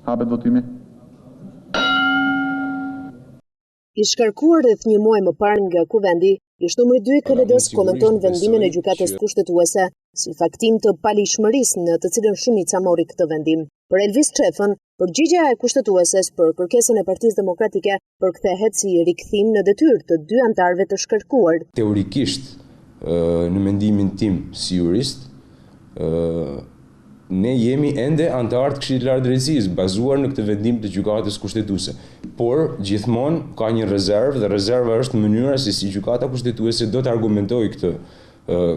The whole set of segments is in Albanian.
Hapet votimi. I shkarkuar rreth një muaj më parë nga kuvendi, ish numri 2 i KLD-s komenton vendimin e gjykatës kushtetuese si faktim të palishmërisë në të cilën shumica mori këtë vendim. Për Elvis Çefën, përgjigjja e kushtetueses për kërkesën e Partisë Demokratike përkthehet si rikthim në detyrë të dy anëtarëve të shkarkuar. Teorikisht, në mendimin tim si jurist, ne jemi ende anëtar të Këshillit të Lartë të Drejtësisë, bazuar në këtë vendim të gjykatës kushtetuese. Por gjithmonë ka një rezervë, dhe rezerva është mënyra se si gjykata kushtetuese do të argumentojë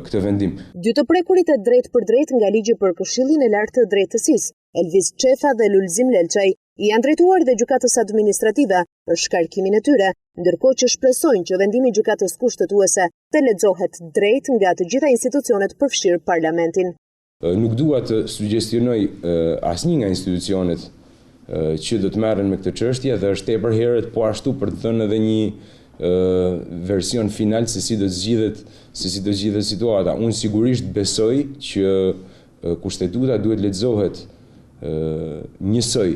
këtë vendim. Dy të prekurit e drejt për drejt nga ligji për Këshillin e Lartë të Drejtësisë, Elvis Çefa dhe Lulzim Lelçaj, janë drejtuar dhe gjykatës administrative për shkarkimin e tyre, ndërkohë që shpresojnë që vendimi i gjykatës kushtetuese të lexohet drejt nga të gjitha institucionet përfshirë parlamentin. Nuk dua të sugjestionoj asnjë nga institucionet që do të merren me këtë çështje, dhe është tepër herët po ashtu për të thënë edhe një version final se si do të zgjidhet situata. Unë sigurisht besoj që kushtetuta duhet lexohet njësoj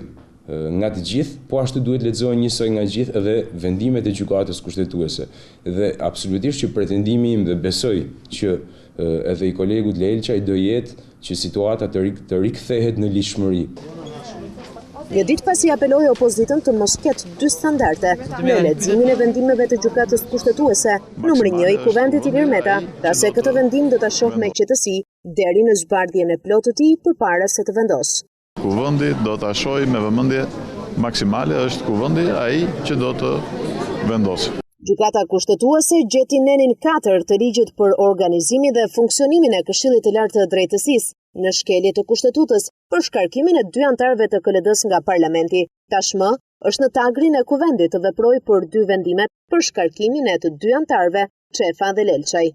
nga të gjithë, po ashtu duhet lexohen njësoj nga të gjithë edhe vendimet e gjykatës kushtetuese. Dhe absolutisht që pretendimi im, dhe besoj që edhe i kolegut Lelçaj, do jetë që situata të rikthehet në ligjshmëri. Një ditë pasi apeloi opozitën të mos ketë dy standarde në leximin e vendimeve të gjykatës kushtetuese, numri 1 i kuvendit Ilir Meta tha se këtë vendim do ta shohë me qetësi deri në zbardhjen e plotë të tij përpara se të vendosë. Kuvendi do ta shohë me vëmendje maksimale, është kuvendi ai që do të vendosë. Gjykata kushtetuese gjeti nenin 4 të ligjit për organizimin dhe funksionimin e Këshillit të Lartë të Drejtësisë në shkelje të kushtetutës për shkarkimin e dy anëtarëve të KLD-s nga parlamenti. Tashmë është në tagrin e kuvendit të veprojë për dy vendimet për shkarkimin e të dy anëtarëve, Çefa dhe Lelçaj.